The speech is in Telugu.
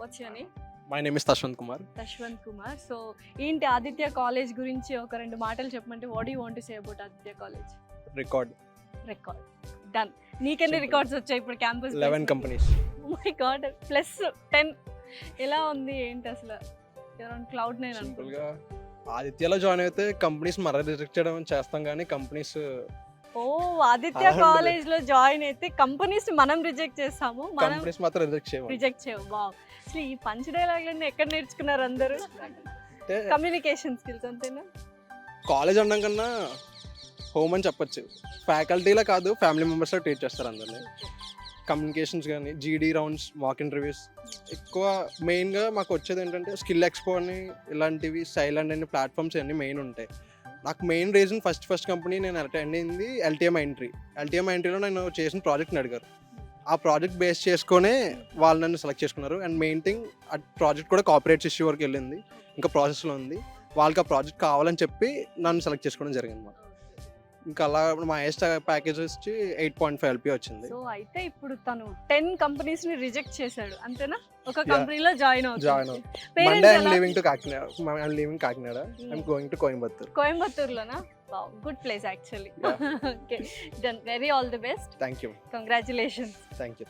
Watts your name? My name is Tashwanth Kumar. Tashwanth Kumar. So ఏంటి ఆదిత్య కాలేజ్ గురించి ఒక 2 మాటలు చెప్పమంటే what you want to say about Aditya college? Record record done. నీకెన్ని Simple. రికార్డ్స్ వచ్చాయి ఇప్పుడు campus? 11 companies. My God plus 10. ఎలా ఉంది ఏంటి అసలు? అరౌండ్ క్లౌడ్ 9 సింపుల్ అనుకుంటా. గా ఆదిత్యలో జాయిన్ అయితే కంపెనీస్ మర రిజెక్ట్ చేయడం చేస్తాం కానీ కంపెనీస్ ఓ ఆదిత్య అలా ఉండదు. కాలేజ్ లో జాయిన్ అయితే కంపెనీస్ మనం రిజెక్ట్ చేస్తాము, మనం కంపెనీస్ మాత్రం రిజెక్ట్ చేయము. రిజెక్ట్ చేయము. వావ్, అసలు ఈ పంచ్ డైలాగ్లన్నీ ఎక్కడ నేర్చుకున్నారు అందరూ? అంటే కమ్యూనికేషన్ స్కిల్స్ అంతేనా? కాలేజ్ అనడం కన్నా హోమ్ అని చెప్పొచ్చు. ఫ్యాకల్టీలా కాదు, ఫ్యామిలీ మెంబర్స్లో ట్రీట్ చేస్తారు అందరినీ. కమ్యూనికేషన్స్ కానీ జీడీ రౌండ్స్, మాక్ ఇంటర్వ్యూస్ ఎక్కువ మెయిన్గా మాకు వచ్చేది ఏంటంటే స్కిల్ ఎక్స్పో అని ఇలాంటివి, సైలెంట్ అనే ప్లాట్ఫామ్స్ అన్నీ మెయిన్ ఉంటాయి. నాకు మెయిన్ రీజన్ ఫస్ట్ కంపెనీ నేను అటెండ్ అయింది ఎల్టీఎం ఎంట్రీ. ఎల్టీఎం ఎంట్రీలో నేను చేసిన ప్రాజెక్ట్ని అడిగారు. ఆ ప్రాజెక్ట్ బేస్ చేసుకొనే వాళ్ళు నన్ను సెలెక్ట్ చేసుకున్నారు. అండ్ మెయిన్ థింగ్ ఆ ప్రాజెక్ట్ కూడా కార్పొరేట్స్ ఇష్యూ వరకు వెళ్ళింది, ఇంకా ప్రాసెస్లో ఉంది. వాళ్ళకి ఆ ప్రాజెక్ట్ కావాలని చెప్పి నన్ను సెలెక్ట్ చేసుకోవడం జరిగింది అన్నమాట. ఇంకా అలా మా హైయెస్ట్ ప్యాకేజ్ వచ్చి 8.5 LP వచ్చింది. సో అయితే ఇప్పుడు తను 10 కంపెనీస్ ని రిజెక్ట్ చేశాడు అంతేనా? ఒక కంపెనీలో జాయిన్ జాయిన్ అవుతాడు. Monday I'm leaving to Kakinada. I'm leaving Kakinada. I'm going to Coimbatore. కోయంబత్తూర్లోనా? Wow, good place actually. Yeah. Okay done. Very all the best. Thank you. Congratulations. Thank you.